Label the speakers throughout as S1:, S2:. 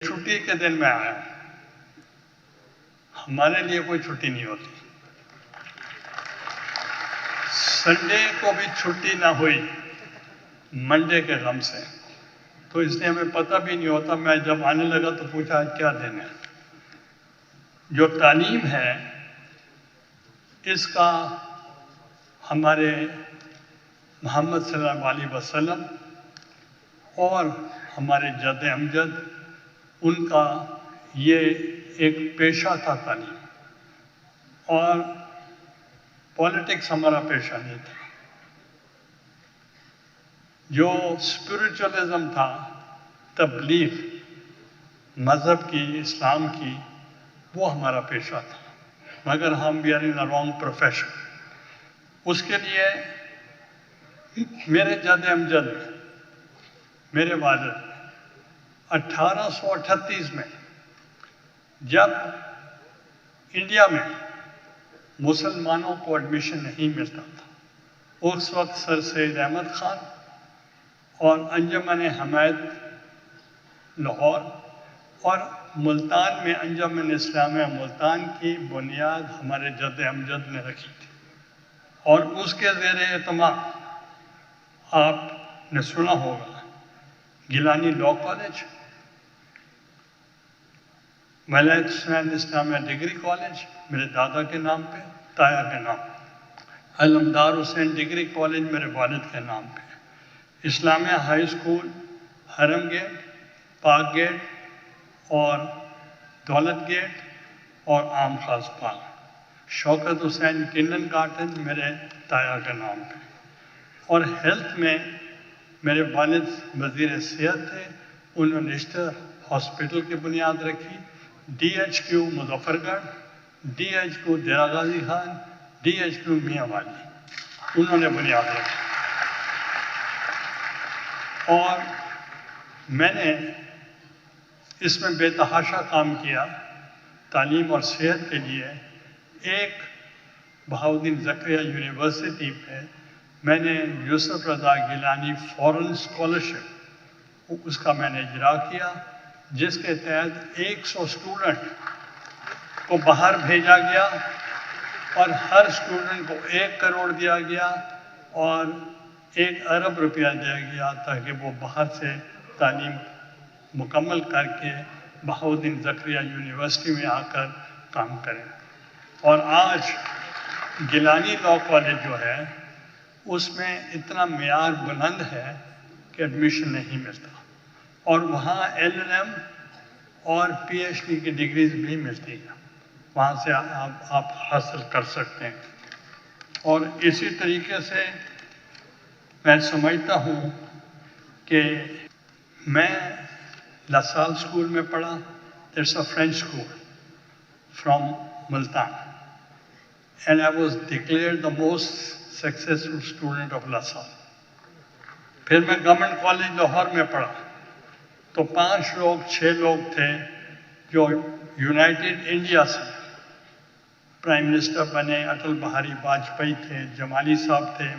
S1: چھٹی کے دن میں آیا ہوں. ہمارے لیے کوئی چھٹی نہیں ہوتی. سنڈے کو بھی چھٹی نہ ہوئی منڈے کے غم سے، تو اس لیے ہمیں پتہ بھی نہیں ہوتا. میں جب آنے لگا تو پوچھا کیا دن ہے. جو تعلیم ہے اس کا ہمارے محمد صلی اللہ علیہ وسلم اور ہمارے جد امجد ان کا یہ ایک پیشہ تھا تعلیم، اور پولیٹکس ہمارا پیشہ نہیں تھا. جو اسپرچولزم تھا، تبلیغ مذہب کی، اسلام کی، وہ ہمارا پیشہ تھا، مگر ہم we are in wrong profession. اس کے لیے میرے جد امجد، میرے والد 1838 میں جب انڈیا میں مسلمانوں کو ایڈمیشن نہیں ملتا تھا، اس وقت سر سید احمد خان اور انجمن حمایت لاہور اور ملتان میں انجمن اسلامیہ ملتان کی بنیاد ہمارے جد امجد نے رکھی تھی، اور اس کے زیر اہتمام آپ نے سنا ہوگا گیلانی لاء کالج، ولایت حسین اسلامیہ ڈگری کالج میرے دادا کے نام پہ، تایا کے نام پہ، علمدار حسین ڈگری کالج میرے والد کے نام پہ، اسلامیہ ہائی اسکول حرم گیٹ، پاک گیٹ اور دولت گیٹ اور عام خاص پارک، شوکت حسین کنڈن گارڈن میرے تایا کے نام پہ. اور ہیلتھ میں میرے والد وزیر صحت تھے، انہوں نے اشتر ہاسپٹل کی بنیاد رکھی. ڈی ایچ کیو مظفر گڑھ، D H Q Dera Ghazi Khan, D H Q میاں والی، انہوں نے بنیاد رکھی. اور میں نے اس میں بے تحاشا کام کیا تعلیم اور صحت کے لیے. ایک بہاؤالدین زکریا یونیورسٹی پہ میں نے یوسف رضا گیلانی فورن اسکالرشپ، اس کا میں نے اجرا کیا، جس کے تحت 100 اسٹوڈنٹ کو باہر بھیجا گیا اور ہر اسٹوڈنٹ کو 1 کروڑ دیا گیا اور 1 ارب روپیہ دیا گیا تاکہ وہ باہر سے تعلیم مکمل کر کے بہاؤالدین زکریا یونیورسٹی میں آ کر کام کریں. اور آج گیلانی لاء کالج جو ہے اس میں اتنا معیار بلند ہے کہ ایڈمیشن نہیں ملتا، اور وہاں LLM اور PhD کی ڈگریز بھی ملتی ہیں، وہاں سے آپ حاصل کر سکتے ہیں. اور اسی طریقے سے میں سمجھتا ہوں کہ میں لاسال اسکول میں پڑھا. It's a French school from Multan, and I was declared the most successful student of LaSalle. پھر میں گورنمنٹ کالج لاہور میں پڑھا تو 5 لوگ 6 لوگ تھے جو یونائٹڈ انڈیا سے پرائم منسٹر بنے. اٹل بہاری واجپئی تھے، جمالی صاحب تھے،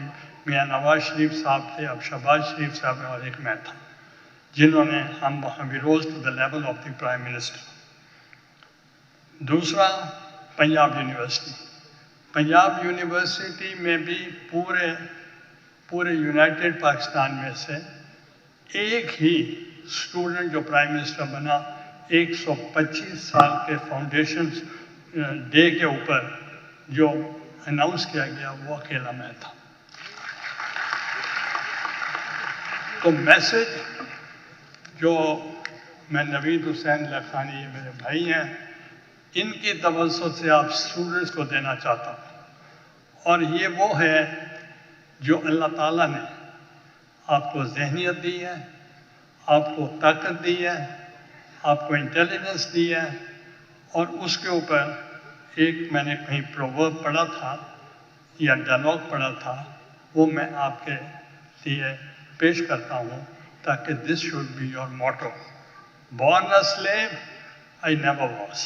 S1: میاں نواز شریف صاحب تھے، اب شہباز شریف صاحب اور ایک میں تھا، جنہوں نے ہم rose to the level of the prime minister. دوسرا پنجاب یونیورسٹی. پنجاب یونیورسٹی میں بھی پورے یونائٹڈ پاکستان میں سے ایک ہی اسٹوڈنٹ جو پرائم منسٹر بنا 125 سال کے فاؤنڈیشن ڈے کے اوپر جو اناؤنس کیا گیا وہ اکیلا میں تھا. تو میسج جو میں نوید حسین لکھانی میرے بھائی ہیں، ان کی توسط سے آپ اسٹوڈنٹس کو دینا چاہتا ہوں. اور یہ وہ ہے جو اللہ تعالیٰ نے آپ کو ذہنیت دی ہے، آپ کو طاقت دی ہے، آپ کو انٹیلیجنس دی ہے. اور اس کے اوپر ایک میں نے کہیں پروورب پڑھا تھا یا ڈائلاگ پڑھا تھا، وہ میں آپ کے لیے پیش کرتا ہوں تاکہ this should be your motto. Born a slave, I never was.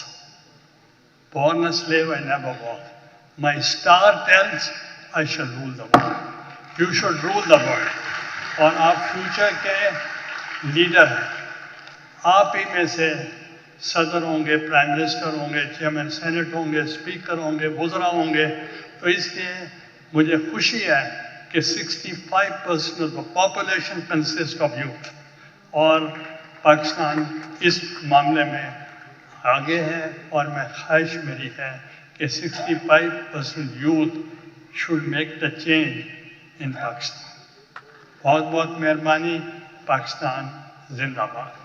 S1: Born a slave, I never was. My star tells I shall rule the world. You should rule the world. اور آپ فیوچر کے leader ہیں. آپ ہی میں سے صدر ہوں گے، پرائم منسٹر ہوں گے، چیئرمین سینٹ ہوں گے، اسپیکر ہوں گے، وزراء ہوں گے. تو اس لیے مجھے خوشی ہے کہ 65% of the population consists of youth. اور پاکستان اس معاملے میں آگے ہے، اور میں خواہش میری ہے کہ 65% youth should make the change in Pakistan. بہت بہت مہربانی. پاکستان زندہ باد.